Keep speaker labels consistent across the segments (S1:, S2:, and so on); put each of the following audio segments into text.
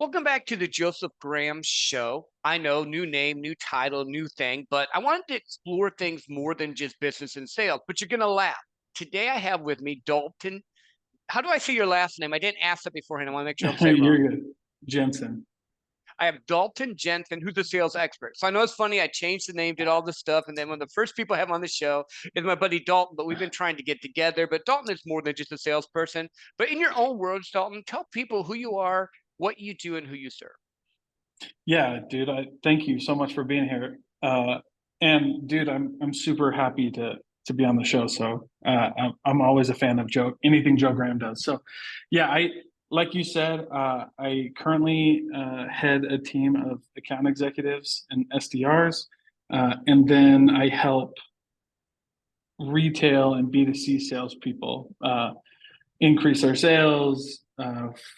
S1: Welcome back to the Joseph Graham Show. I know, new name, new title, new thing, but I wanted to explore things more than just business and sales. But you're going to laugh. Today I have with me Dalton. How do I say your last name? I didn't ask that beforehand. I want to make sure I'm saying it wrong.
S2: You're good. Jensen.
S1: I have Dalton Jensen, who's a sales expert. So I know it's funny. I changed the name, did all this stuff. And then one of the first people I have on the show is my buddy Dalton, but we've been trying to get together. But Dalton is more than just a salesperson. But in your own words, Dalton, tell people who you are, what you do, and who you serve.
S2: Yeah, dude. I thank you so much for being here. And dude, I'm super happy to be on the show. So I'm always a fan of anything Joe Graham does. So yeah, I like you said, I currently head a team of account executives and SDRs, and then I help retail and B2C salespeople increase their sales,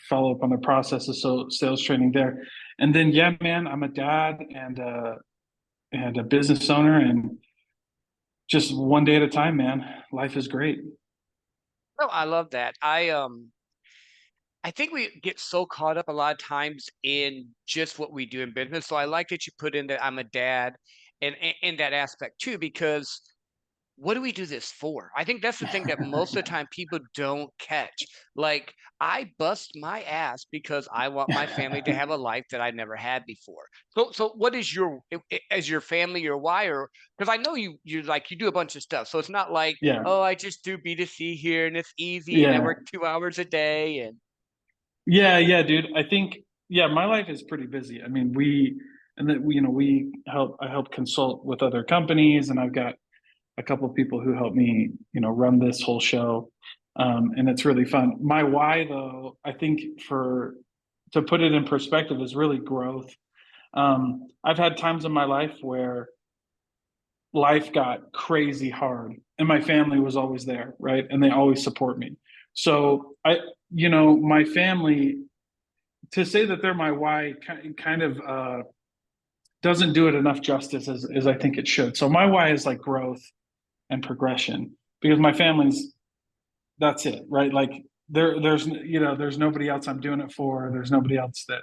S2: follow up on the processes, so sales training there. And then, yeah, man, I'm a dad and a business owner, and just one day at a time, man. Life is great.
S1: Oh, I love that. I think we get so caught up a lot of times in just what we do in business. So I like that you put in that I'm a dad and in that aspect too, because what do we do this for? I think that's the thing that most of the time people don't catch. Like, I bust my ass because I want my family to have a life that I never had before. So what is as your family, your why? Or because I know you do a bunch of stuff. So it's not like,
S2: Yeah,
S1: oh, I just do B2C here and it's easy and I
S2: yeah,
S1: work 2 hours a day and
S2: yeah, dude. I think, yeah, my life is pretty busy. I mean, and that I help consult with other companies, and I've got a couple of people who help me, run this whole show. And it's really fun. My why, though, I think to put it in perspective, is really growth. I've had times in my life where life got crazy hard, and my family was always there, right? And they always support me. So my family, to say that they're my why, kind of doesn't do it enough justice as I think it should. So my why is like growth and progression, because my family's that's it, right? Like there's nobody else I'm doing it for. There's nobody else that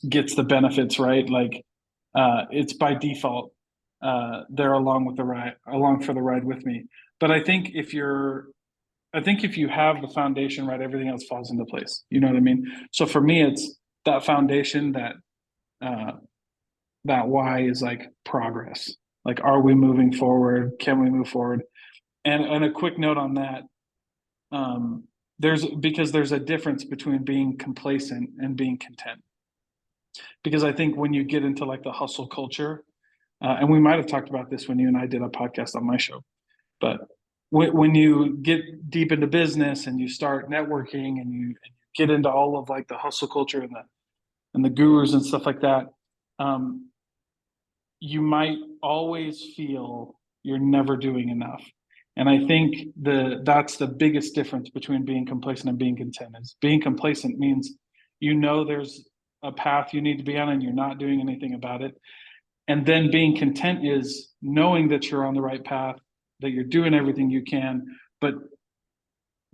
S2: gets the benefits, right? Like it's by default. They're along for the ride with me. But I think if you have the foundation right, everything else falls into place. You know what I mean? So for me, it's that foundation, uh, that why is like progress. Like, are we moving forward? Can we move forward? And a quick note on that, there's a difference between being complacent and being content. Because I think when you get into like the hustle culture, and we might have talked about this when you and I did a podcast on my show, but when you get deep into business and you start networking and you get into all of like the hustle culture and the gurus and stuff like that, um, you might always feel you're never doing enough. And I think that's the biggest difference between being complacent and being content. Is being complacent means there's a path you need to be on and you're not doing anything about it. And then being content is knowing that you're on the right path, that you're doing everything you can, but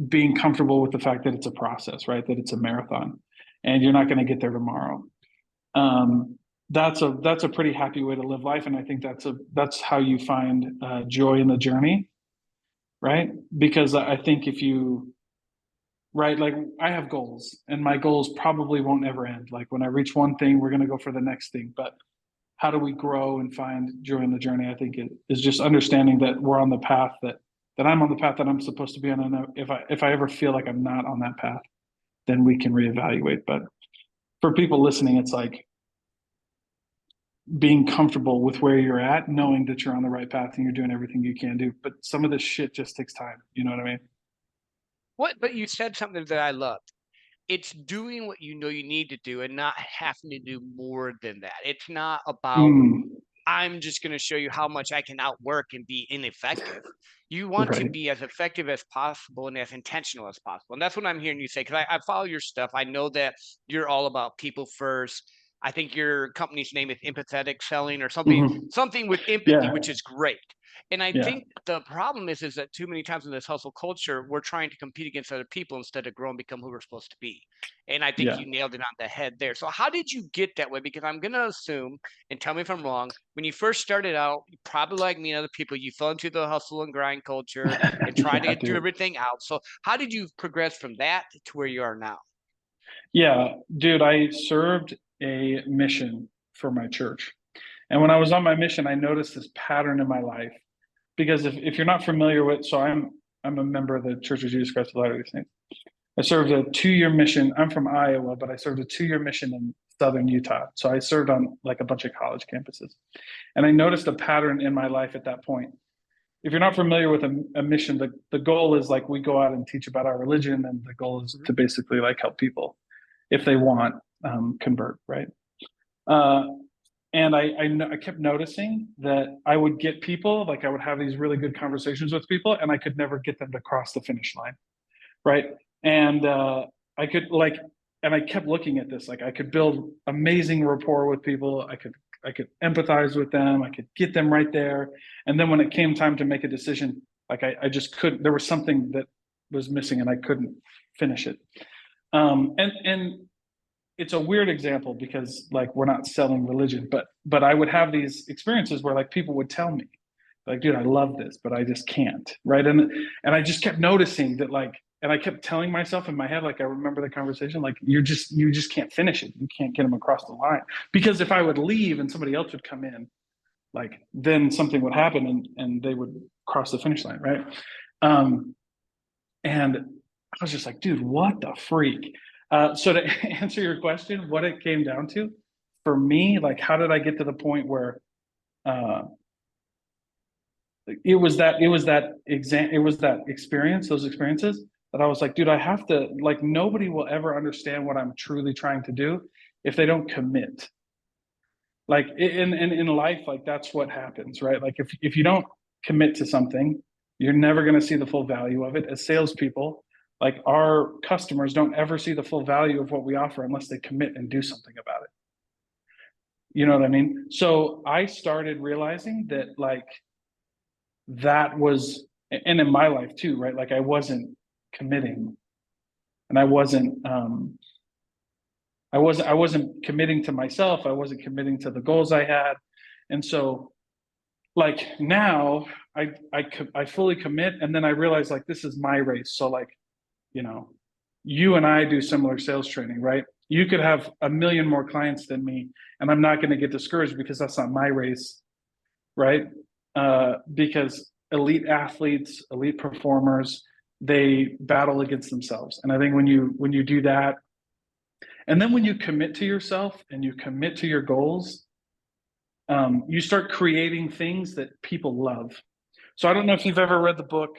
S2: being comfortable with the fact that it's a process, right? That it's a marathon and you're not going to get there tomorrow. Um, that's a pretty happy way to live life, and I think that's how you find joy in the journey, right? Because I think if you right, like I have goals, and my goals probably won't ever end. Like when I reach one thing, we're going to go for the next thing. But how do we grow and find joy in the journey? I think it is just understanding that we're on the path that I'm on the path that I'm supposed to be on, and if I ever feel like I'm not on that path, then we can reevaluate. But for people listening, it's like being comfortable with where you're at, knowing that you're on the right path and you're doing everything you can do. But some of this shit just takes time. You know what I mean?
S1: what but you said something that I loved. It's doing what you know you need to do and not having to do more than that. It's not about
S2: Mm,
S1: I'm just going to show you how much I can outwork and be ineffective. You want to
S2: right.
S1: be as effective as possible and as intentional as possible. And that's what I'm hearing you say, because I follow your stuff. I know that you're all about people first. I think your company's name is Empathetic Selling or
S2: Mhm.
S1: something with empathy,
S2: Yeah,
S1: which is great. And I
S2: yeah,
S1: think the problem is that too many times in this hustle culture, we're trying to compete against other people instead of grow and become who we're supposed to be. And I think
S2: yeah.
S1: you nailed it on the head there. So how did you get that way? Because I'm gonna assume, and tell me if I'm wrong, when you first started out, you probably like me and other people, you fell into the hustle and grind culture and trying
S2: Yeah,
S1: to do
S2: dude.
S1: everything out. So how did you progress from that to where you are now?
S2: Yeah, dude, I served a mission for my church. And when I was on my mission, I noticed this pattern in my life. Because if you're not familiar with, so I'm a member of the Church of Jesus Christ of Latter-day Saints. I served a 2-year mission. I'm from Iowa, but I served a 2-year mission in southern Utah. So I served on like a bunch of college campuses. And I noticed a pattern in my life at that point. If you're not familiar with a mission, the goal is like we go out and teach about our religion, and the goal is to basically like help people if they want convert, right? Uh, and I kept noticing that I would get people, like I would have these really good conversations with people, and I could never get them to cross the finish line, right? And I could like, and I kept looking at this, like I could build amazing rapport with people. I could empathize with them. I could get them right there. And then when it came time to make a decision, like I just couldn't. There was something that was missing, and I couldn't finish it. And it's a weird example because like we're not selling religion, but I would have these experiences where like people would tell me, like, dude, I love this, but I just can't, right? And I just kept noticing that like, and I kept telling myself in my head, like I remember the conversation, like you just can't finish it. You can't get them across the line. Because if I would leave and somebody else would come in, like then something would happen and they would cross the finish line, right? Um, and I was just like, dude, what the freak? So to answer your question, what it came down to for me, like, how did I get to the point where uh, it was that experience, those experiences that I was like, dude, I have to like nobody will ever understand what I'm truly trying to do if they don't commit. Like in life, like that's what happens, right? Like if you don't commit to something, you're never going to see the full value of it. As salespeople, like our customers don't ever see the full value of what we offer unless they commit and do something about it. You know what I mean? So I started realizing that like that was, and in my life too, right? Like I wasn't committing, and I wasn't committing to myself. I wasn't committing to the goals I had, and so like now I fully commit, and then I realize like this is my race. So like, you know, you and I do similar sales training, right? You could have a million more clients than me, and I'm not going to get discouraged because that's not my race, right? Because elite athletes, elite performers, they battle against themselves. And I think when you do that, and then when you commit to yourself and you commit to your goals, you start creating things that people love. So I don't know if you've ever read the book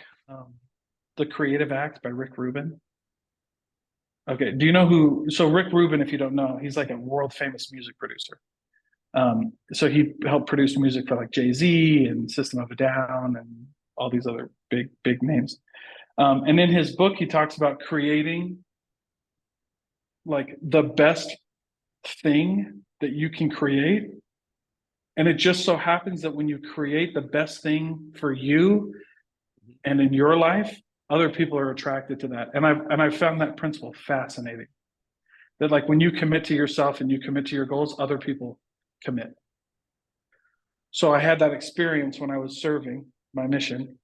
S2: The Creative Act by Rick Rubin. Okay, do you know who? So Rick Rubin, if you don't know, he's like a world famous music producer. So he helped produce music for like Jay-Z and System of a Down and all these other big names. And in his book, he talks about creating like the best thing that you can create. And it just so happens that when you create the best thing for you and in your life, other people are attracted to that. And I've found that principle fascinating. That like when you commit to yourself and you commit to your goals, other people commit. So I had that experience when I was serving my mission.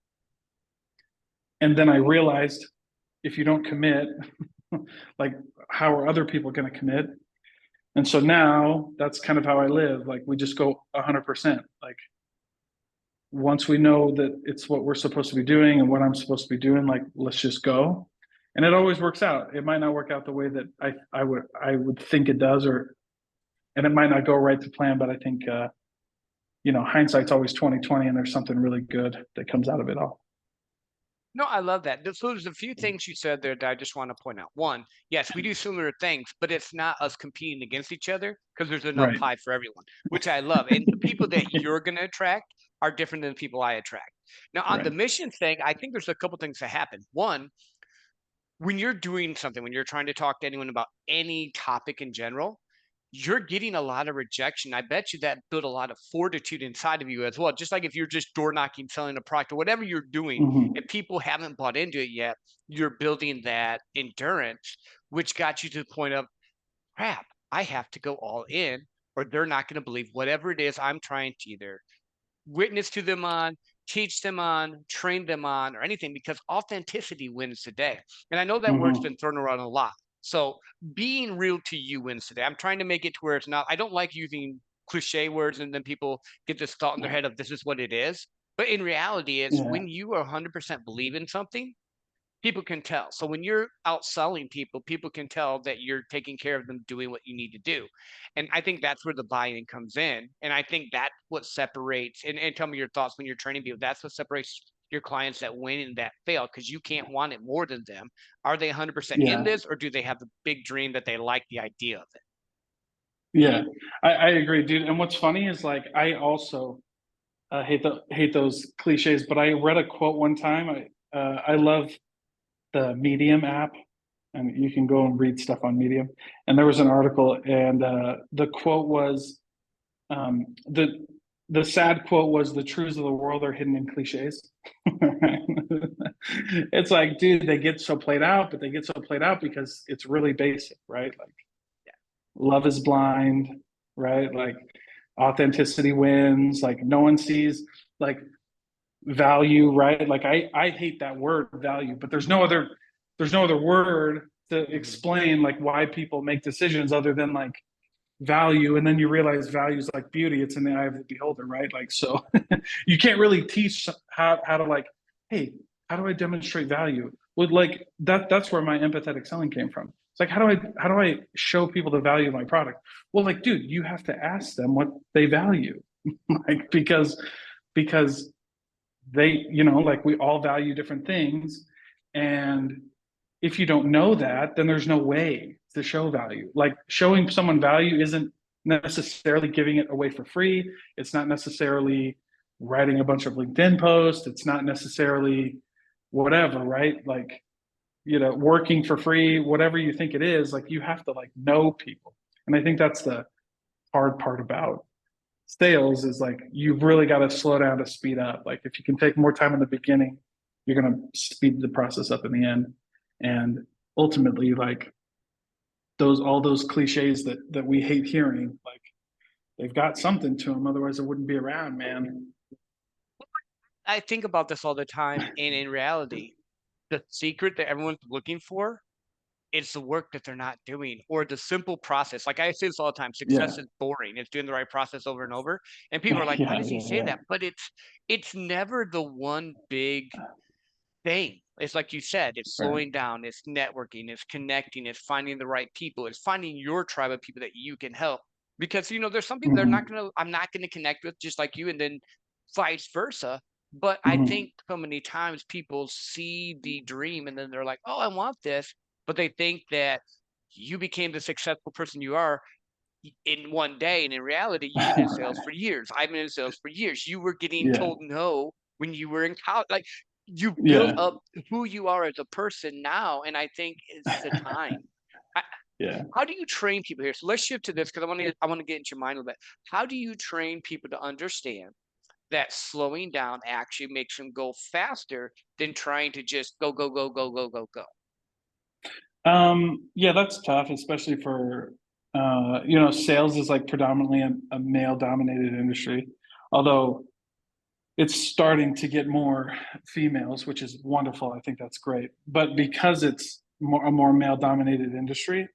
S2: And then I realized if you don't commit, like how are other people going to commit? And so now that's kind of how I live. Like we just go 100%. Like once we know that it's what we're supposed to be doing and what I'm supposed to be doing, like let's just go. And it always works out. It might not work out the way that I would think it does, or and it might not go right to plan. But I think hindsight's always 2020, and there's something really good that comes out of it all.
S1: No, I love that. So there's a few things you said there that I just want to point out. One, yes, we do similar things, but it's not us competing against each other because there's enough
S2: Right.
S1: pie for everyone, which I love. And the people that you're going to attract are different than the people I attract. Now, on the
S2: Right.
S1: mission thing, I think there's a couple things that happen. One, when you're doing something, when you're trying to talk to anyone about any topic in general, you're getting a lot of rejection. I bet you that built a lot of fortitude inside of you as well. Just like if you're just door knocking, selling a product or whatever you're doing,
S2: Hmm.
S1: if people haven't bought into it yet, you're building that endurance, which got you to the point of, crap, I have to go all in or they're not going to believe whatever it is I'm trying to either witness to them on, teach them on, train them on, or anything, because authenticity wins the day. And I know that word's
S2: Hmm.
S1: been thrown around a lot. So being real to you wins today. I'm trying to make it to where it's not, I don't like using cliche words and then people get this thought in their head of this is what it is. But in reality, it's
S2: Yeah.
S1: when you are 100% believe in something, people can tell. So when you're outselling people, people can tell that you're taking care of them doing what you need to do. And I think that's where the buy-in comes in. And I think that's what separates, and tell me your thoughts when you're training people, that's what separates your clients that win and that fail because you can't want it more than them. Are they 100% in
S2: Yeah.
S1: this or do they have the big dream that they like the idea of it?
S2: Yeah. I agree, dude. And what's funny is like I also hate those cliches, but I read a quote one time. I love the Medium app, and you can go and read stuff on Medium. And there was an article, and the quote was um, the the sad quote was, "The truths of the world are hidden in cliches." It's like, dude, they get so played out, but they get so played out because it's really basic, right? Like love is blind, right? Like authenticity wins. Like no one sees like value, right? Like I hate that word value, but there's no other word to
S1: Mhm.
S2: explain like why people make decisions other than like value. And then you realize value is like beauty, it's in the eye of the beholder, right? Like so you can't really teach how to like, hey, how do I demonstrate value? Well, like that's where my empathetic selling came from. It's like how do I show people the value of my product? Well, like, dude, you have to ask them what they value. Like because they, like we all value different things. And if you don't know that, then there's no way to show value. Like showing someone value isn't necessarily giving it away for free. It's not necessarily writing a bunch of LinkedIn posts. It's not necessarily whatever, right? Like, working for free, whatever you think it is, like you have to like know people. And I think that's the hard part about sales is like you've really got to slow down to speed up. Like if you can take more time in the beginning, you're going to speed the process up in the end. And ultimately, like those all those cliches that we hate hearing, like they've got something to them. Otherwise, it wouldn't be around, man.
S1: I think about this all the time. And in reality, the secret that everyone's looking for, it's the work that they're not doing or the simple process. Like I say this all the time,
S2: Yeah,
S1: success is boring. It's doing the right process over and over. And people are like, why
S2: yeah,
S1: does he
S2: yeah,
S1: say
S2: yeah.
S1: that? But it's never the one big thing. It's like you said, it's
S2: Right.
S1: slowing down, it's networking, it's connecting, it's finding the right people, it's finding your tribe of people that you can help. Because there's some people that are not
S2: Mm-hmm.
S1: gonna I'm not gonna connect with just like you, and then vice versa. But I
S2: Mm-hmm.
S1: think so many times people see the dream and then they're like, oh, I want this, but they think that you became the successful person you are in one day. And in reality, you've been in sales for years. I've been in sales for years. You were getting
S2: Yeah,
S1: told no when you were in college. Like you built
S2: yeah,
S1: up who you are as a person now. And I think it's the time. I,
S2: yeah.
S1: how do you train people here? So let's shift to this because I want to get into your mind a little bit. How do you train people to understand that slowing down actually makes them go faster than trying to just go, go, go, go, go, go, go?
S2: Yeah, that's tough, especially for sales is like predominantly a male dominated industry. Although it's starting to get more females, which is wonderful. I think that's great. But because it's a more male dominated industry,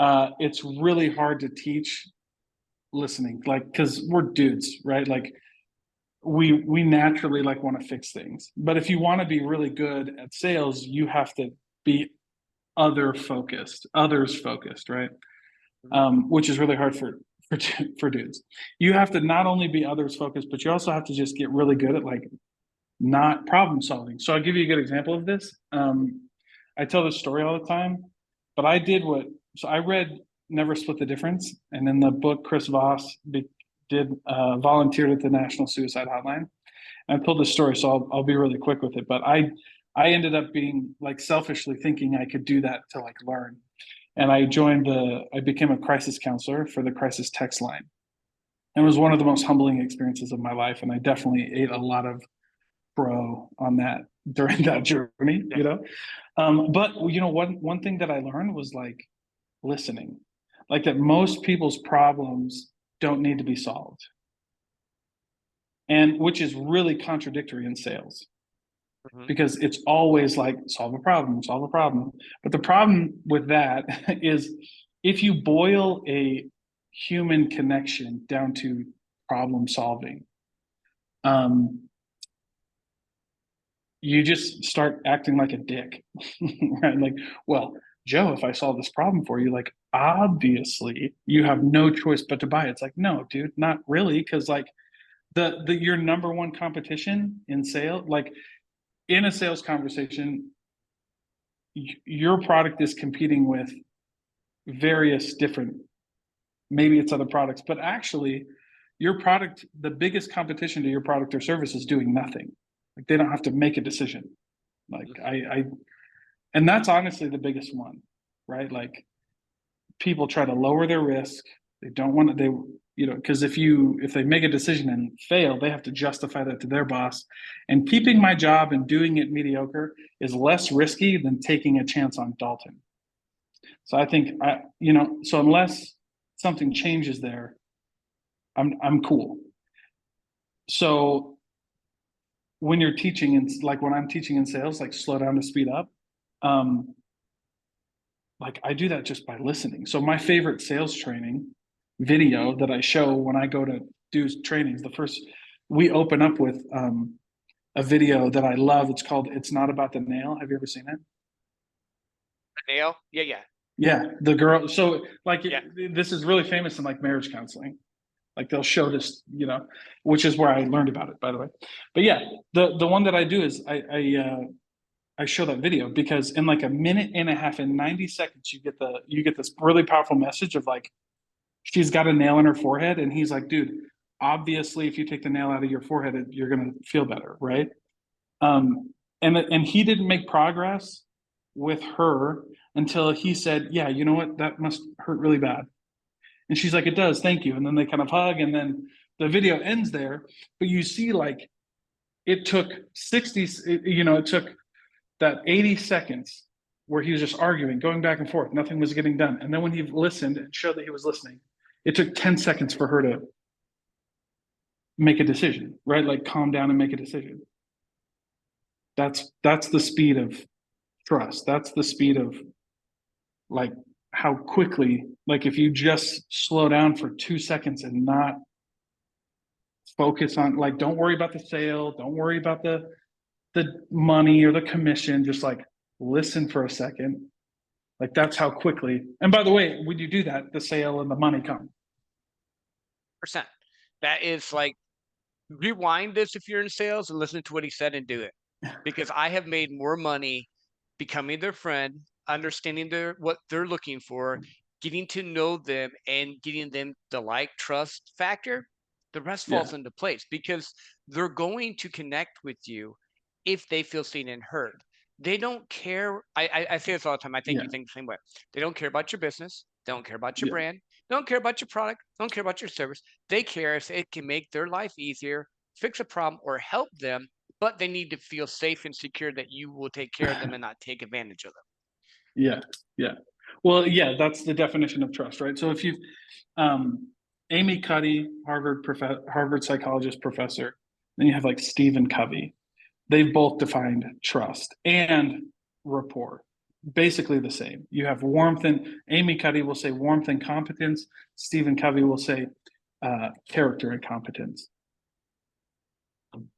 S2: it's really hard to teach listening, like because we're dudes, right? Like we naturally like want to fix things. But if you want to be really good at sales, you have to be others focused, right?
S1: Mhm.
S2: Which is really hard for for dudes. You have to not only be others focused, but you also have to just get really good at like not problem solving. So I'll give you a good example of this. I tell this story all the time, but so I read Never Split the Difference. And in the book, Chris Voss did volunteered at the National Suicide Hotline. And I told this story, so I'll be really quick with it. But I ended up being like selfishly thinking I could do that to like learn. and I became a crisis counselor for the crisis text line. And it was one of the most humbling experiences of my life. And I definitely ate a lot of bro on that during that journey,
S1: Yeah.
S2: you know? But you know, one thing that I learned was like listening, like that most people's problems don't need to be solved. And which is really contradictory in sales
S1: Mhm.
S2: because it's always like solve a problem, solve a problem. But the problem with that is if you boil a human connection down to problem solving, um, you just start acting like a dick, right? Like, well, Joe, if I solve this problem for you, like obviously you have no choice but to buy it. It's like, no, dude, not really, because like the your number one competition in sale, like in a sales conversation, your product is competing with various different, maybe it's other products, but actually your product, the biggest competition to your product or service is doing nothing. Like they don't have to make a decision. Like I and that's honestly the biggest one, right? Like people try to lower their risk. They don't want to, they, you know, because if they make a decision and fail, they have to justify that to their boss. And keeping my job and doing it mediocre is less risky than taking a chance on Dalton. So I think you know, so unless something changes there, I'm cool. So when you're teaching and like when I'm teaching in sales, like slow down to speed up, um, like I do that just by listening. So my favorite sales training video that I show when I go to do trainings, the first we open up with a video that I love. It's called "It's Not About the Nail." Have you ever seen it?
S1: Nail? Yeah, yeah,
S2: Yeah, the girl. So like
S1: yeah.
S2: this is really famous in like marriage counseling. Like they'll show this, you know, which is where I learned about it, by the way. But yeah, the one that I do is I show that video because in like a minute and a half, in 90 seconds, you get this really powerful message of like she's got a nail in her forehead, and he's like, dude, obviously, if you take the nail out of your forehead, you're gonna feel better, right? And he didn't make progress with her until he said, yeah, you know what, that must hurt really bad. And she's like, it does, thank you. And then they kind of hug, and then the video ends there. But you see, like, it took 60, you know, it took that 80 seconds where he was just arguing, going back and forth. Nothing was getting done. And then when he listened and showed that he was listening, it took 10 seconds for her to make a decision, right? Like calm down and make a decision. That's the speed of trust. That's the speed of like how quickly, like if you just slow down for 2 seconds and not focus on like don't worry about the sale, don't worry about the money or the commission, just like listen for a second. Like that's how quickly. And by the way, when you do that, the sale and the money come.
S1: Percent. That is like rewind this if you're in sales and listen to what he said and do it. Because I have made more money becoming their friend, understanding what they're looking for, getting to know them and getting them the like trust factor. The rest
S2: Yeah,
S1: falls into place because they're going to connect with you if they feel seen and heard. They don't care. I say this all the time. I think
S2: yeah,
S1: you think the same way. They don't care about your business. They don't care about your
S2: yeah,
S1: brand. They don't care about your product. They don't care about your service. They care if it can make their life easier, fix a problem, or help them, but they need to feel safe and secure that you will take care of them and not take advantage of them.
S2: yeah, yeah. Well, yeah, that's the definition of trust, right? So if you, um, Amy Cuddy, Harvard psychologist professor, then you have like Stephen Covey. They've both defined trust and rapport, basically the same. You have warmth and Amy Cuddy will say warmth and competence. Stephen Covey will say character and competence.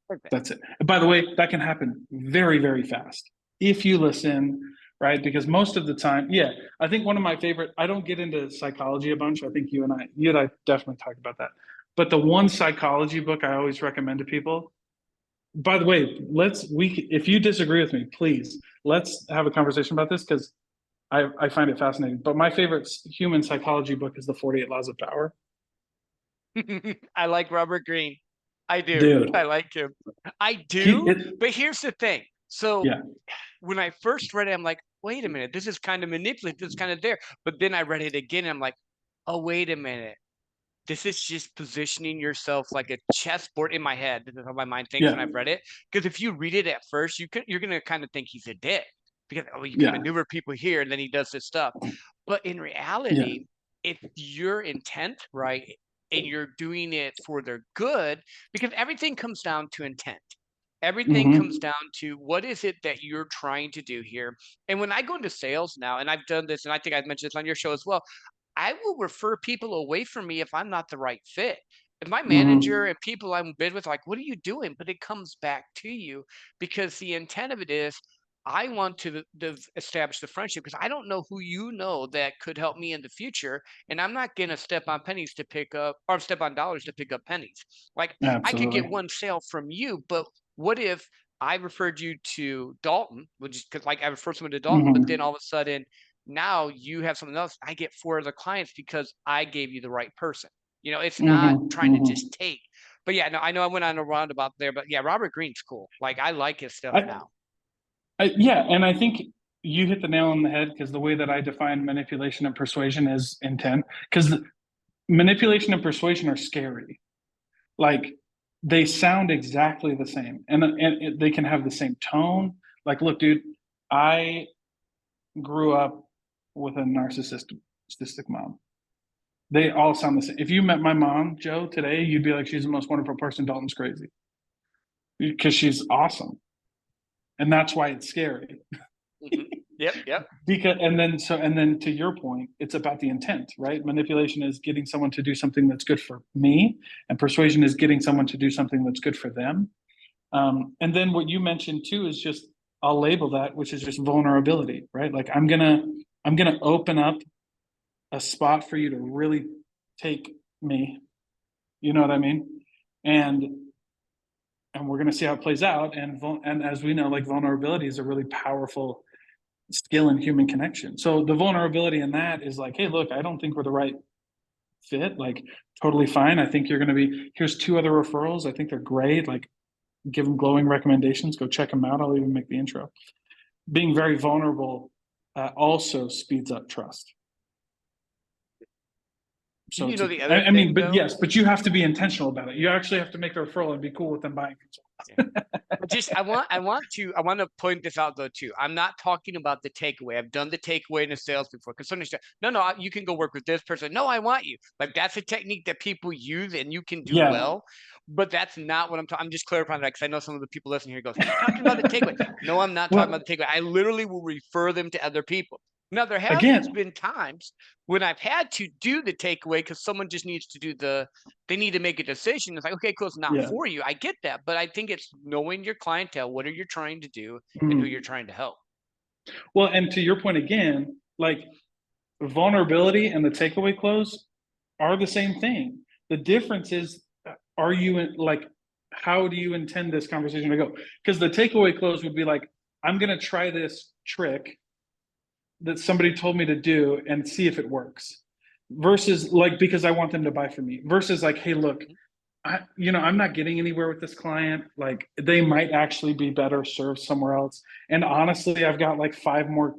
S1: Perfect.
S2: That's it. And by the way, that can happen very, very fast if you listen, right? Because most of the time, yeah, I think one of my favorite, I don't get into psychology a bunch. I think you and I definitely talked about that. But the one psychology book I always recommend to people, by the way, if you disagree with me, please, let's have a conversation about this because I find it fascinating. But my favorite human psychology book is The 48 Laws of Power.
S1: I like Robert Greene. I do.
S2: Dude,
S1: I like him. I
S2: he,
S1: do.
S2: it,
S1: But here's the thing. So
S2: yeah,
S1: when I first read it, I'm like, wait a minute, this is kind of manipulative, this is kind of there. But then I read it again and I'm like, oh, wait a minute. This is just positioning yourself like a chessboard in my head. This is how my mind thinks
S2: Yeah.
S1: when I've read it. Because if you read it at first, you're gonna kind of think he's a dick because oh, you can
S2: Yeah.
S1: maneuver people here and then he does this stuff. But in
S2: Yeah.
S1: reality, if your intent right and you're doing it for their good, because everything comes down to intent. Everything comes
S2: Hmm.
S1: down to what is it that you're trying to do here. And when I go into sales now, and I've done this, and I think I've mentioned this on your show as well, I will refer people away from me if I'm not the right fit. If my manager
S2: Hmm.
S1: and people I'm bid with, like, what are you doing? But it comes back to you because the intent of it is I want to establish the friendship because I don't know who you know that could help me in the future. And I'm not going to step on pennies to pick up or step on dollars to pick up pennies. Like, I could get
S2: Absolutely.
S1: one sale from you, but what if I referred you to Dalton, which is because like I referred someone to Dalton, but then
S2: Hmm.
S1: all of a sudden now you have something else. I get 4 other clients because I gave you the right person. You know, it's not
S2: Hmm.
S1: trying to just
S2: Hmm.
S1: take. But yeah, no, I know I went on a roundabout there, but yeah, Robert Greene's cool. Like I like his stuff
S2: I,
S1: now.
S2: yeah, and I think you hit the nail on the head because the way that I define manipulation and persuasion is intent. Because manipulation and persuasion are scary. Like they sound exactly the same, and they can have the same tone. Like, look, dude, I grew up with a narcissistic mom. They all sound the same. If you met my mom, Joe, today, you'd be like, she's the most wonderful person. Dalton's crazy because she's awesome, and that's why it's scary.
S1: Hmm. Yep, yep.
S2: Because and then to your point, it's about the intent, right? Manipulation is getting someone to do something that's good for me, and persuasion is getting someone to do something that's good for them. And then what you mentioned too is just I'll label that, which is just vulnerability, right? Like I'm gonna open up a spot for you to really take me. You know what I mean? And and we're gonna see how it plays out. And as we know, like vulnerability is a really powerful skill in human connection. So the vulnerability in that is like, hey, look, I don't think we're the right fit. Like, totally fine. I think you're going to be. Here's 2 other referrals. I think they're great. Like, give them glowing recommendations. Go check them out. I'll even make the intro. Being very vulnerable also speeds up trust. So
S1: You
S2: it's.
S1: know the other
S2: I mean,
S1: thing
S2: but
S1: though,
S2: yes, but you have to be intentional about it. You actually have to make the referral and be cool with them buying.
S1: yeah. But just I want to point this out though too. I'm not talking about the takeaway. I've done the takeaway in the sales before. Because somebody said, no, no, you can go work with this person. No, I want you. Like that's a technique that people use and you can do
S2: Yeah.
S1: well. But that's not what I'm talking. I'm just clarifying that because I know some of the people listening here goes, he's talking about the takeaway. No, I'm not talking about
S2: Well,
S1: the takeaway. I literally will refer them to other people. Now there have
S2: again,
S1: been times when I've had to do the takeaway because someone just needs to do they need to make a decision. It's like, okay, cool, it's not
S2: yeah.
S1: for you. I get that. But I think it's knowing your clientele, what are you trying to do and who you're
S2: Mhm.
S1: trying to help.
S2: Well, and to your point again, like vulnerability and the takeaway close are the same thing. The difference is, are you like, how do you intend this conversation to go? Because the takeaway close would be like, I'm going to try this trick that somebody told me to do and see if it works. Versus like, because I want them to buy from me. Versus like, hey, look,
S1: Mhm.
S2: I'm not getting anywhere with this client. Like, they might actually be better served somewhere else. And honestly, I've got like 5 more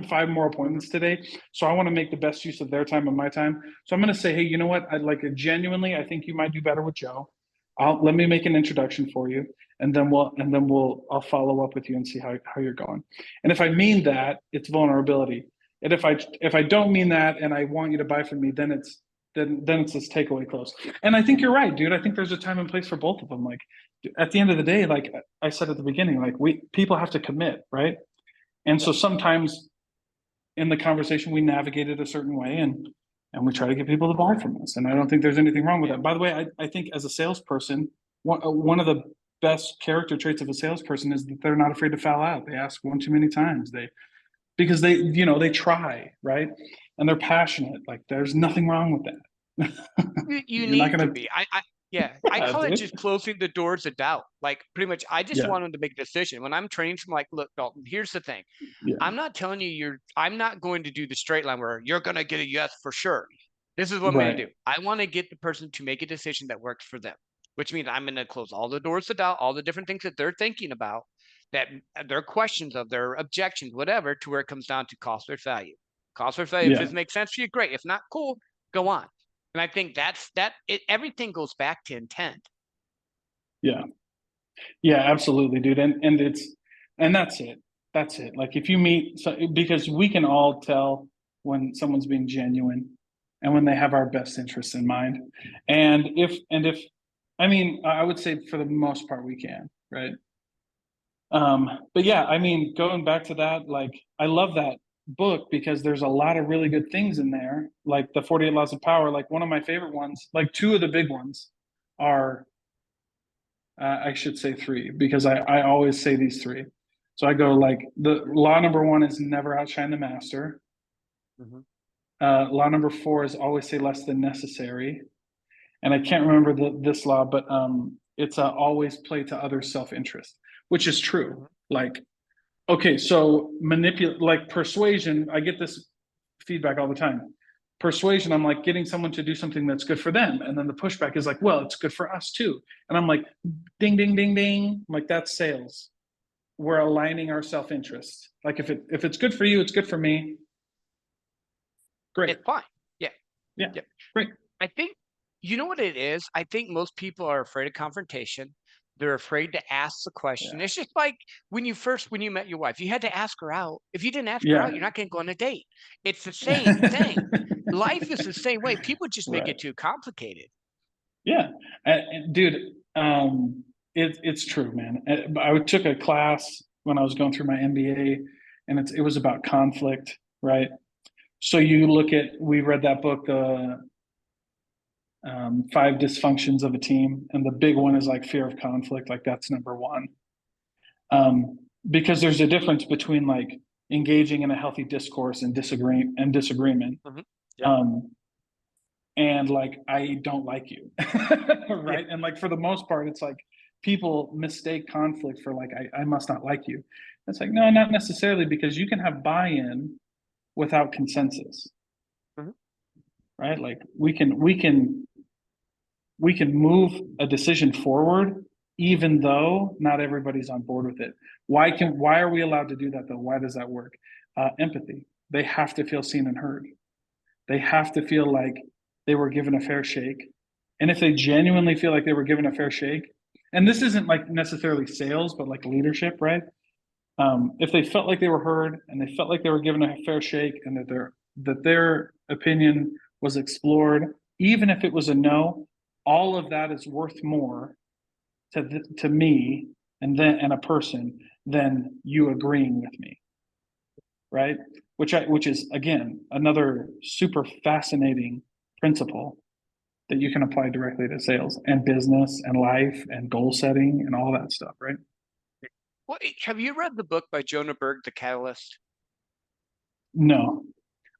S2: 5 more appointments today. So I want to make the best use of their time and my time. So I'm going to say, hey, you know what? I'd like genuinely, I think you might do better with Joe. Let me make an introduction for you, I'll follow up with you and see how you're going. And if I mean that, it's vulnerability. And if I don't mean that and I want you to buy from me, then it's this takeaway close. And I think you're right, dude. I think there's a time and place for both of them. Like at the end of the day, like I said at the beginning, like we people have to commit, right? And so sometimes in the conversation we navigate it a certain way and we try to get people to buy from us. And I don't think there's anything wrong with
S1: Yeah.
S2: that. By the way, I think as a salesperson, one of the best character traits of a salesperson is that they're not afraid to foul out. They ask one too many times. Because they try, right? And they're passionate. Like there's nothing wrong with that.
S1: You
S2: You're not
S1: need to
S2: gonna.
S1: be. Yeah, I
S2: Yeah,
S1: call it
S2: dude.
S1: just closing the doors of doubt. Like pretty much, I just
S2: Yeah.
S1: want them to make a decision. When I'm training them, like, look, Dalton, here's the thing.
S2: Yeah.
S1: I'm not telling you I'm not going to do the straight line where you're going to get a yes for sure. This is what I'm going to
S2: Right.
S1: do. I want to get the person to make a decision that works for them, which means I'm going to close all the doors to doubt, all the different things that they're thinking about. that their questions of their objections, whatever, to where it comes down to cost versus value. Cost versus value. If
S2: Yeah.
S1: this makes sense for you, great. If not, cool, go on. And I think everything goes back to intent.
S2: Yeah. Yeah, absolutely, dude. And that's it. That's it. Like if you meet, so because we can all tell when someone's being genuine and when they have our best interests in mind. And if I mean, I would say for the most part we can, right? But yeah, I mean, going back to that, like I love that book because there's a lot of really good things in there, like the 48 Laws of Power. Like one of my favorite ones, like two of the big ones are I should say three because I always say these three. So I go like the law number one is never outshine the master.
S1: Mhm.
S2: Law number four is always say less than necessary. And I can't remember this law, but it's always play to others' self-interest, which is true.
S1: Mhm.
S2: Like, okay, so manipulate, like persuasion, I get this feedback all the time. Persuasion, I'm like getting someone to do something that's good for them. And then the pushback is like, well, it's good for us too. And I'm like, ding, ding, ding, ding. I'm like, that's sales. We're aligning our self-interest. Like if it's good for you, it's good for me. Great.
S1: It's fine. Yeah.
S2: Yeah.
S1: Yeah.
S2: Great.
S1: I think, you know what it is? I think most people are afraid of confrontation. They're afraid to ask the question.
S2: Yeah.
S1: It's just like when you met your wife, you had to ask her out. If you didn't ask her
S2: Yeah.
S1: out, you're not going to go on a date. It's the same thing. Life is the same way. People just make
S2: Right.
S1: it too complicated.
S2: Yeah. Dude, it's true, man. I took a class when I was going through my MBA and it was about conflict, right? So we read that book, the five dysfunctions of a team, and the big one is like fear of conflict. Like that's number one. Because there's a difference between like engaging in a healthy discourse and disagreement.
S1: Mhm. Yep.
S2: Um, and like I don't like you,
S1: Yeah.
S2: right? And like for the most part, it's like people mistake conflict for like I must not like you. It's like no, not necessarily, because you can have buy-in without consensus,
S1: Mhm.
S2: right? Like we can move a decision forward even though not everybody's on board with it. Why are we allowed to do that though? Why does that work? Empathy. They have to feel seen and heard. They have to feel like they were given a fair shake. And if they genuinely feel like they were given a fair shake, and this isn't like necessarily sales, but like leadership, right? If they felt like they were heard and they felt like they were given a fair shake and that their opinion was explored, even if it was a no, all of that is worth more to me and a person than you agreeing with me, right? Which is again another super fascinating principle that you can apply directly to sales and business and life and goal setting and all that stuff, right?
S1: Well, have you read the book by Jonah Berg, The Catalyst?
S2: No.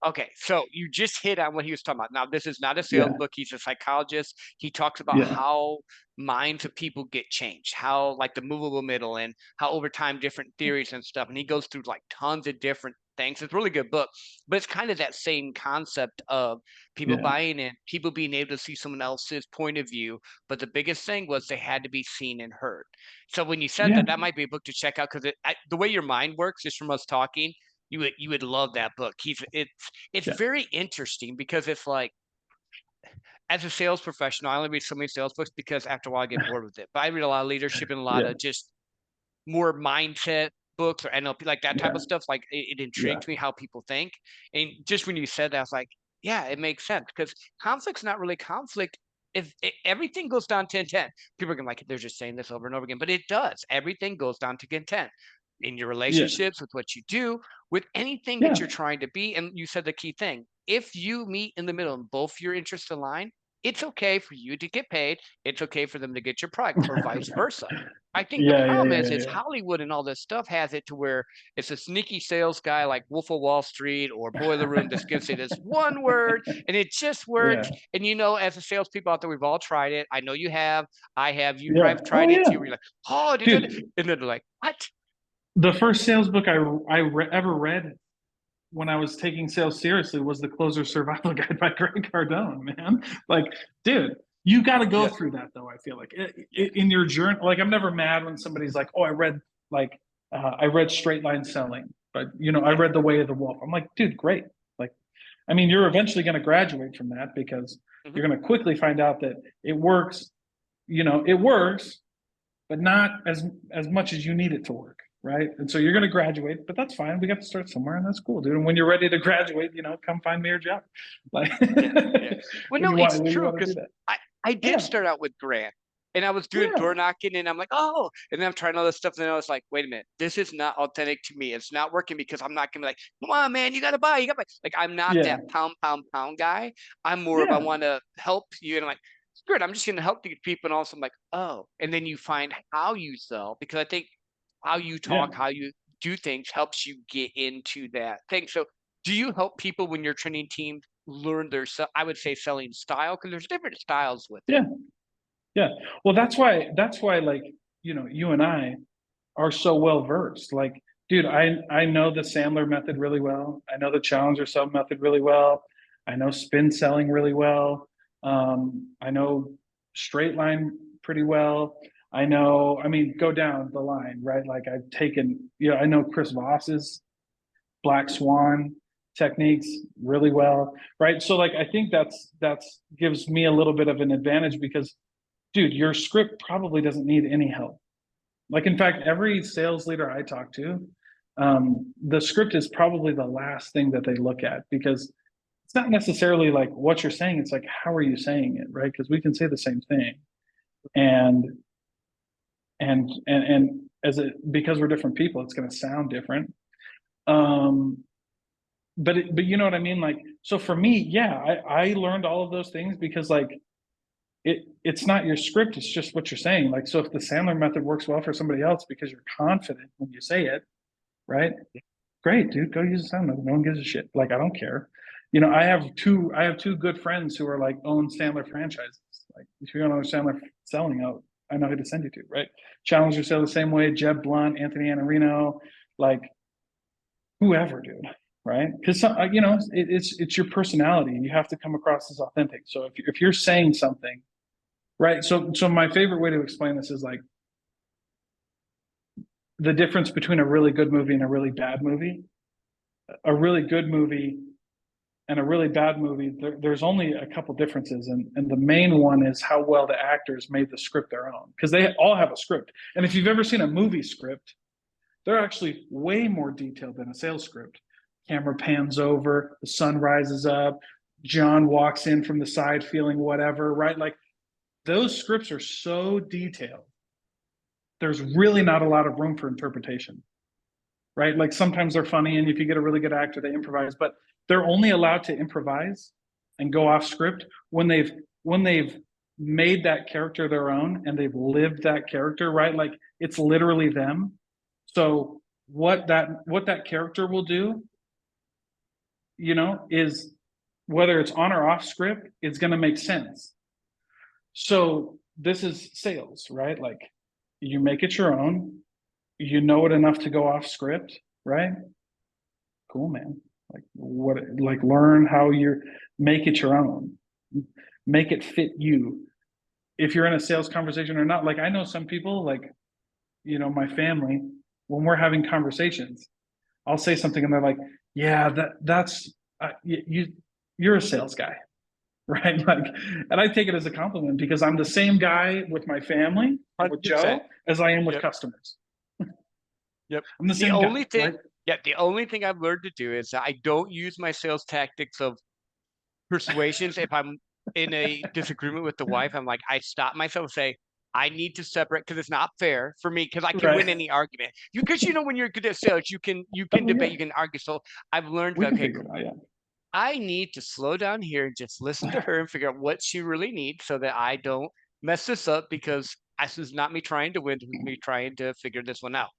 S1: Okay, so you just hit on what he was talking about. Now, this is not a sales
S2: Yeah.
S1: book. He's a psychologist. He talks about
S2: Yeah.
S1: how minds of people get changed, how like the movable middle, and how over time different theories and stuff. And he goes through like tons of different things. It's a really good book, but it's kind of that same concept of people
S2: Yeah.
S1: buying in, people being able to see someone else's point of view. But the biggest thing was they had to be seen and heard. So when you said
S2: Yeah.
S1: that, that might be a book to check out because the way your mind works, just from us talking, you would love that book. It's
S2: Yeah.
S1: very interesting because it's like, as a sales professional, I only read so many sales books because after a while I get bored with it. But I read a lot of leadership and a lot
S2: Yeah.
S1: of just more mindset books or NLP, like that type
S2: Yeah.
S1: of stuff. Like it
S2: Yeah.
S1: intrigued me how people think. And just when you said that, I was like, yeah, it makes sense because conflict's not really conflict. If everything goes down to intent, people are gonna like they're just saying this over and over again, but it does. Everything goes down to intent in your
S2: Yeah.
S1: relationships, with what you do, with anything that
S2: Yeah.
S1: you're trying to be. And you said the key thing: if you meet in the middle and both your interests align, it's okay for you to get paid. It's okay for them to get your product, or vice versa. I think the
S2: Yeah. Yeah.
S1: problem
S2: Yeah.
S1: is
S2: Yeah.
S1: Hollywood and all this stuff has it to where it's a sneaky sales guy like Wolf of Wall Street or Boiler Room that's going to say this one word and it just works.
S2: Yeah.
S1: And as a salespeople out there, we've all tried it. I know you have. I have. You
S2: Yeah.
S1: probably
S2: Oh
S1: tried it
S2: yeah.
S1: too. Where you're like, oh,
S2: Dude,
S1: and then they're like, what?
S2: the first sales book ever read when I was taking sales seriously was The Closer Survival Guide by Grant Cardone, man. Like, dude, you got to go
S1: Yeah,
S2: through that though. I feel like
S1: yeah.
S2: in your journey, like I'm never mad when somebody's like, "Oh, I read like I read Straight Line Selling, but I read The Way of the Wolf. I'm like, dude, great. Like, I mean, you're eventually going to graduate from that because
S1: Mhm.
S2: you're going to quickly find out that it works. It works, but not as much as you need it to work, right? And so you're going to graduate, but that's fine. We got to start somewhere, and that's cool, dude. And when you're ready to graduate, come find me your job. Like
S1: Yeah, yeah. Well, no, it's
S2: when you
S1: true
S2: want to do
S1: because
S2: that.
S1: I did
S2: Yeah,
S1: start out with Grant, and I was doing
S2: yeah,
S1: door knocking, and I'm like, oh, and then I'm trying all this stuff, and then I was like, wait a minute, this is not authentic to me. It's not working because I'm not gonna be like, come on, man, you gotta buy, you gotta buy. Like I'm not
S2: yeah,
S1: that pound, pound, pound guy. I'm more of I
S2: yeah,
S1: want to help you, and I'm like, good, I'm just gonna help these people, and also I'm like, oh, and then you find how you sell because I think how you
S2: yeah.
S1: talk, how you do things helps you get into that thing. So do you help people when you're training teams learn their I would say selling style because there's different styles with it.
S2: Yeah, yeah. Well, that's why like, you and I are so well versed. Like, dude, I know the Sandler method really well. I know the challenger sell method really well. I know spin selling really well. I know straight line pretty well. I mean, go down the line, right? Like I've taken, I know Chris Voss's Black Swan techniques really well, right? So like I think that's gives me a little bit of an advantage because, dude, your script probably doesn't need any help. Like, in fact, every sales leader I talk to, the script is probably the last thing that they look at because it's not necessarily like what you're saying. It's like, how are you saying it, right? Because we can say the same thing. And, and because we're different people, it's going to sound different. Um, but you know what I mean? Like, so for me, yeah, I learned all of those things because like, it's not your script, it's just what you're saying. Like, so if the Sandler method works well for somebody else because you're confident when you say it, right? Great, dude, go use the Sandler method. No one gives a shit. Like, I don't care. I have two good friends who are like own Sandler franchises. Like, if you don't know Sandler selling, I know who to send you to, right? Challenger sell the same way, Jeb Blunt, Anthony Iannarino, like whoever, dude, right? Because it's your personality. You have to come across as authentic. So if you're saying something, right? So my favorite way to explain this is like the difference between a really good movie and a really bad movie. A really good movie and a really bad movie, there's only a couple differences, and the main one is how well the actors made the script their own because they all have a script. And if you've ever seen a movie script, they're actually way more detailed than a sales script. Camera pans over, the sun rises up, John walks in from the side feeling whatever, right? Like those scripts are so detailed. There's really not a lot of room for interpretation, right? Like sometimes they're funny, and if you get a really good actor, they improvise, but they're only allowed to improvise and go off script when they've made that character their own and they've lived that character, right? Like it's literally them. So what that character will do, is whether it's on or off script, it's going to make sense. So this is sales, right? Like you make it your own, you know it enough to go off script, right? Cool, man. Like learn how you make it your own, make it fit you. If you're in a sales conversation or not, like I know some people, like, my family, when we're having conversations, I'll say something and they're like, yeah, that's, you're a sales guy, right? Like, and I take it as a compliment because I'm the same guy with my family and with
S1: 100%.
S2: Joe as I am with
S1: Yep.
S2: customers.
S1: Yep.
S2: I'm the
S1: The
S2: same guy,
S1: only
S2: right?
S1: thing, yeah, the only thing I've learned to do is I don't use my sales tactics of persuasions. If I'm in a disagreement with the wife, I'm like, I stop myself and say, I need to separate because it's not fair for me because I can win
S2: Right.
S1: any argument. Because when you're good at sales, you can
S2: Oh yeah.
S1: debate, you can argue. So I've learned
S2: We
S1: that
S2: can
S1: okay,
S2: figure it out. Yeah.
S1: I need to slow down here and just listen to her and figure out what she really needs so that I don't mess this up because this is not me trying to win, this is me trying to figure this one out.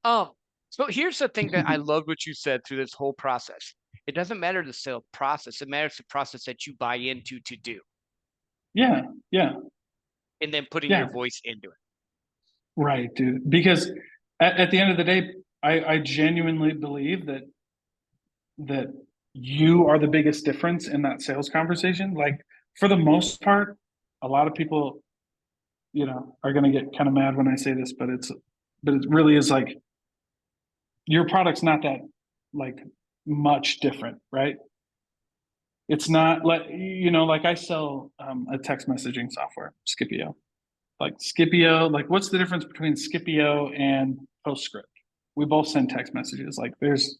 S1: Um, so here's the thing that I love what you said through this whole process. It doesn't matter the sales process, it matters the process that you buy into to do
S2: Yeah. Yeah.
S1: and then putting
S2: Yeah.
S1: your voice into it.
S2: Right, dude. Because at the end of the day, I genuinely believe that you are the biggest difference in that sales conversation. Like for the most part, a lot of people, are going to get kind of mad when I say this, but it really is like your product's not that like much different, right? It's not like, like I sell a text messaging software, Scipio. Like Scipio, like what's the difference between Scipio and Postscript? We both send text messages. Like there's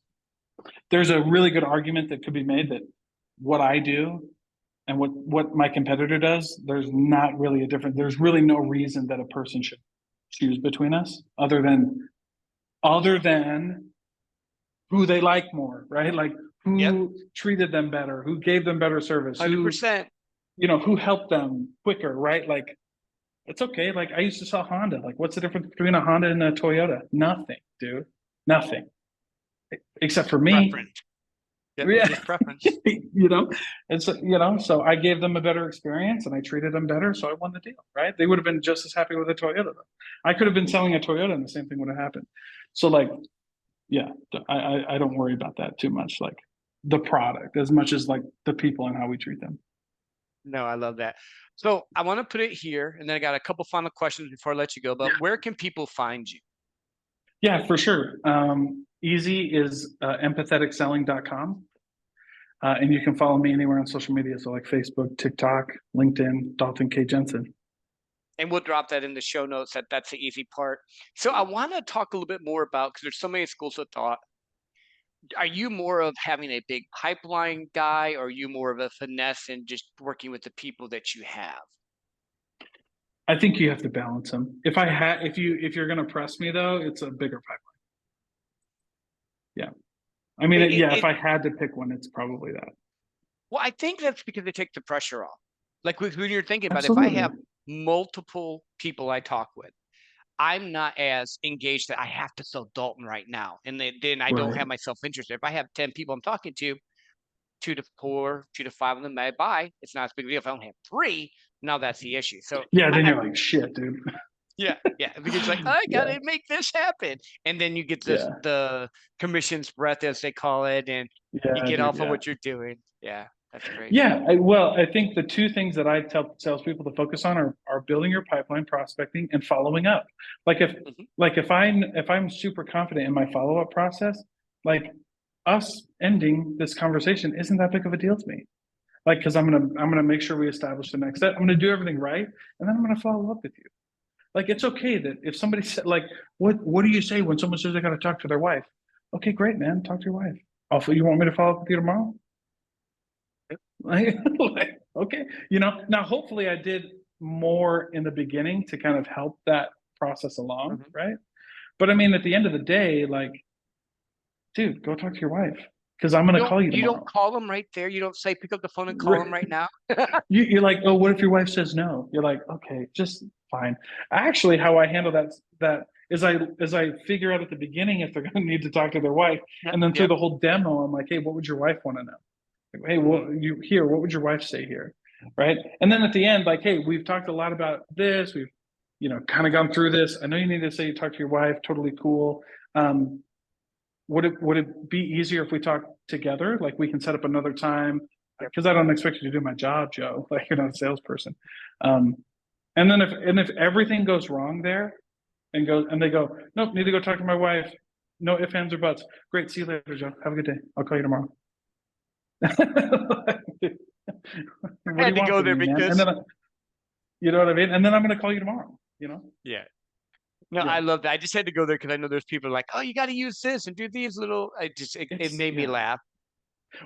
S2: a really good argument that could be made that what I do and what my competitor does, there's not really a difference. There's really no reason that a person should choose between us other than who they like more, right? Like
S1: Yep,
S2: who treated them better, who gave them better service,
S1: 100%.
S2: who helped them quicker, right? Like it's okay. Like I used to sell Honda. Like what's the difference between a Honda and a Toyota? Nothing, dude. Nothing. Except for me.
S1: Preference. Yep,
S2: Yeah.
S1: just preference.
S2: And so, so I gave them a better experience and I treated them better. So I won the deal, right? They would have been just as happy with a Toyota though. I could have been selling a Toyota and the same thing would have happened. So like, yeah, I don't worry about that too much. Like the product as much as like the people and how we treat them.
S1: No, I love that. So I want to put it here, and then I got a couple final questions before I let you go. But where can people find you?
S2: Yeah, for sure. Easy is empatheticselling.com. And you can follow me anywhere on social media. So like Facebook, TikTok, LinkedIn, Dalton K. Jensen.
S1: And we'll drop that in the show notes. That's the easy part. So I want to talk a little bit more about, because there's so many schools of thought. Are you more of having a big pipeline guy, or are you more of a finesse and just working with the people that you have?
S2: I think you have to balance them. If you're gonna press me though, it's a bigger pipeline. Yeah. I mean,
S1: It,
S2: yeah, if
S1: it,
S2: I had to pick one, it's probably that.
S1: well, I think that's because they take the pressure off. Like when you're thinking about it, if I
S2: Absolutely.
S1: have multiple people I talk with, I'm not as engaged that I have to sell Dalton right now. And then I don't
S2: Right.
S1: have my self-interest. If I have 10 people I'm talking to, 2 to 4, 2 to 5 of them may buy. It's not as big a deal. If I only have 3, now that's the issue. So
S2: Yeah, then
S1: I
S2: you're like, shit, dude.
S1: yeah, yeah. Because it's like, I
S2: Yeah.
S1: gotta make this happen. And then you get this
S2: Yeah.
S1: the commission's breath, as they call it, and you
S2: Yeah,
S1: get
S2: dude.
S1: off of
S2: Yeah.
S1: what you're doing. Yeah, that's great.
S2: Yeah. Well, I think the two things that I tell salespeople to focus on are building your pipeline, prospecting, and following up. Like if
S1: Mhm.
S2: like if I'm super confident in my follow-up process, like us ending this conversation isn't that big of a deal to me. Like, because I'm gonna make sure we establish the next step. I'm gonna do everything right, and then I'm gonna follow up with you. Like, it's okay that if somebody said, like, what do you say when someone says they got to talk to their wife? Okay, great, man. Talk to your wife. Also, you want me to follow up with you tomorrow? Like, okay, now hopefully I did more in the beginning to kind of help that process along,
S1: Mhm.
S2: right? But I mean, at the end of the day, like, dude, go talk to your wife because I'm gonna call you
S1: You don't
S2: tomorrow.
S1: call them right there. You don't say pick up the phone and call them right now.
S2: You're like, oh, what if your wife says no? You're like, okay, just fine. Actually, how I handle that is I figure out at the beginning if they're going to need to talk to their wife,
S1: Yep,
S2: and then through
S1: yep.
S2: the whole demo, I'm like, hey, what would your wife want to know? Like, hey,
S1: Mhm.
S2: what would your wife say here, right? And then at the end, like, hey, we've talked a lot about this. We've kind of gone through this. I know you need to say you talk to your wife. Totally cool. Um, would it be easier if we talk together? Like we can set up another time
S1: Yep.
S2: because I don't expect you to do my job, Joe. Like you're not a salesperson. Um, and then if everything goes wrong there and they go, nope, need to go talk to my wife. No ifs, ands, or buts. Great. See you later, Joe. Have a good day. I'll call you tomorrow.
S1: I
S2: What do
S1: had
S2: you
S1: to
S2: want
S1: go
S2: from
S1: there
S2: me, man? And
S1: because
S2: then you know what I mean? And then I'm gonna call you tomorrow,
S1: yeah. No,
S2: Yeah.
S1: I love that. I just had to go there because I know there's people like, oh, you got to use this and do these little. It
S2: It's
S1: made me
S2: yeah.
S1: laugh.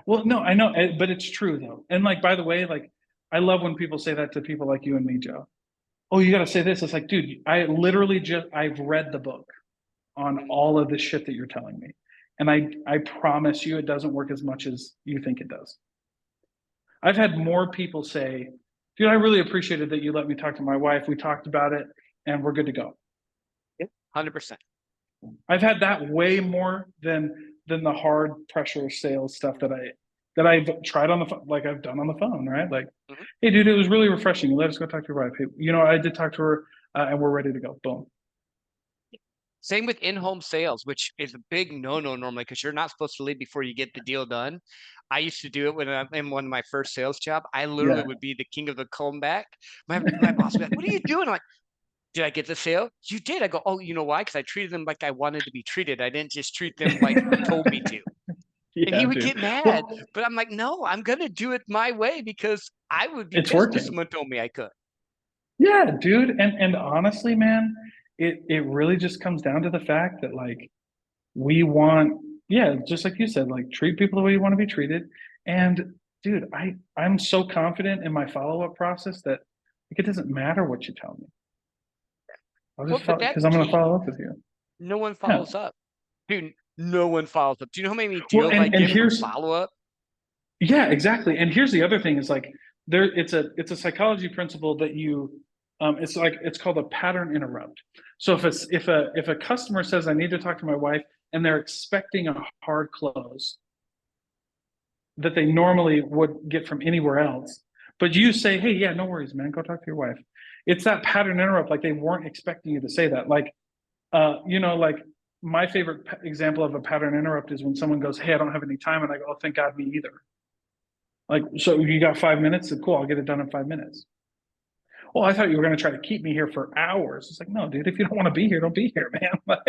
S2: Well, no, I know, but it's true though. And like, by the way, like, I love when people say that to people like you and me, Joe. Oh, you got to say this. It's like, dude, I've read the book on
S1: Mhm.
S2: all of the shit that you're telling me. And I promise you, it doesn't work as much as you think it does. I've had more people say, dude, I really appreciated that you let me talk to my wife. We talked about it and we're good to go.
S1: Yep, 100%.
S2: I've had that way more than the hard pressure sales stuff that I've tried on the phone, like I've done on the phone, right? Like,
S1: Mhm.
S2: hey, dude, it was really refreshing. Let us go talk to your wife. Hey, I did talk to her, and we're ready to go. Boom.
S1: Same with in-home sales, which is a big no-no normally because you're not supposed to leave before you get the deal done. I used to do it when I'm in one of my first sales job. I literally
S2: Yeah.
S1: would be the king of the comeback. My boss would be like, "What are you doing?" I'm like, Did I get the sale? You did. I go, oh, you know why? Because I treated them like I wanted to be treated. I didn't just treat them like you told me to. And he
S2: Yeah,
S1: would
S2: dude.
S1: get mad.
S2: Well,
S1: But I'm like, no, I'm gonna do it my way because I would be
S2: it's
S1: pissed if
S2: working.
S1: someone told me I could.
S2: Yeah, dude. And honestly, man, it really just comes down to the fact that like we want, yeah, just like you said, like treat people the way you want to be treated. And dude, I'm so confident in my follow-up process that like, it doesn't matter what you tell me. I'll
S1: Well,
S2: just
S1: but
S2: follow
S1: that's
S2: because I'm gonna
S1: key.
S2: follow up with you.
S1: No one
S2: Yeah.
S1: follows up. Dude, no one follows up. Do you know how many
S2: Well,
S1: deals I
S2: and
S1: get from
S2: here's
S1: follow up?
S2: yeah, exactly. And here's the other thing is like there it's a psychology principle that you it's like it's called a pattern interrupt. So if a customer says I need to talk to my wife and they're expecting a hard close that they normally would get from anywhere else, but you say, "Hey, yeah, no worries, man, go talk to your wife." It's that pattern interrupt like they weren't expecting you to say that. Like like my favorite example of a pattern interrupt is when someone goes, "Hey, I don't have any time," and I go, "Oh, thank God, me either." Like, so you got 5 minutes? Cool, I'll get it done in 5 minutes. Well, I thought you were going to try to keep me here for hours. It's like, no, dude, if you don't want to be here, don't be here, man.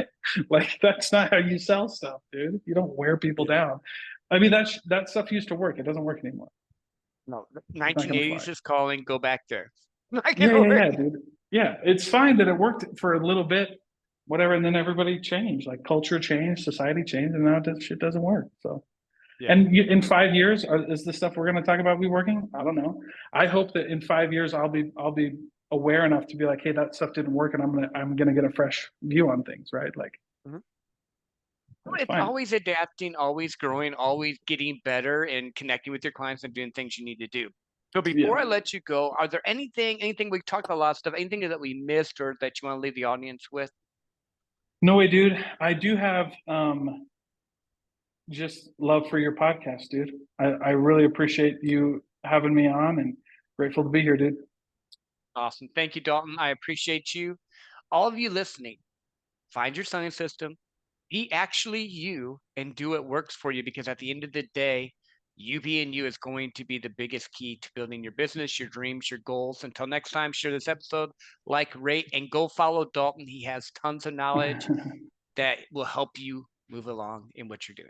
S2: Like, that's not how you sell stuff, dude. You don't wear people
S1: Yeah.
S2: down. I mean, that stuff used to work. It doesn't work anymore.
S1: No,
S2: It's not going to fly.
S1: 1980s is calling. Go back there. Not
S2: Yeah,
S1: gonna
S2: yeah,
S1: work.
S2: yeah, dude. Yeah, it's fine that it worked for a little bit, whatever, and then everybody changed. Like culture changed, society changed, and now that shit doesn't work. So
S1: Yeah.
S2: and in 5 years, is the stuff we're going to talk about be working? I don't know. I hope that in 5 years I'll be aware enough to be like, hey, that stuff didn't work, and I'm gonna get a fresh view on things, right? Like
S1: Mhm.
S2: that's
S1: It's
S2: fine.
S1: always adapting, always growing, always getting better and connecting with your clients and doing things you need to do. So
S2: Yeah.
S1: before I let you go, are there anything we talked about a lot of stuff, anything that we missed or that you want to leave the audience with?
S2: No way, dude. I do have just love for your podcast, dude. I really appreciate you having me on and grateful to be here, dude.
S1: Awesome. Thank you, Dalton. I appreciate you. All of you listening, find your selling system, be actually you and do what works for you because at the end of the day, you being you is going to be the biggest key to building your business, your dreams, your goals. Until next time, share this episode, like, rate, and go follow Dalton. He has tons of knowledge that will help you move along in what you're doing.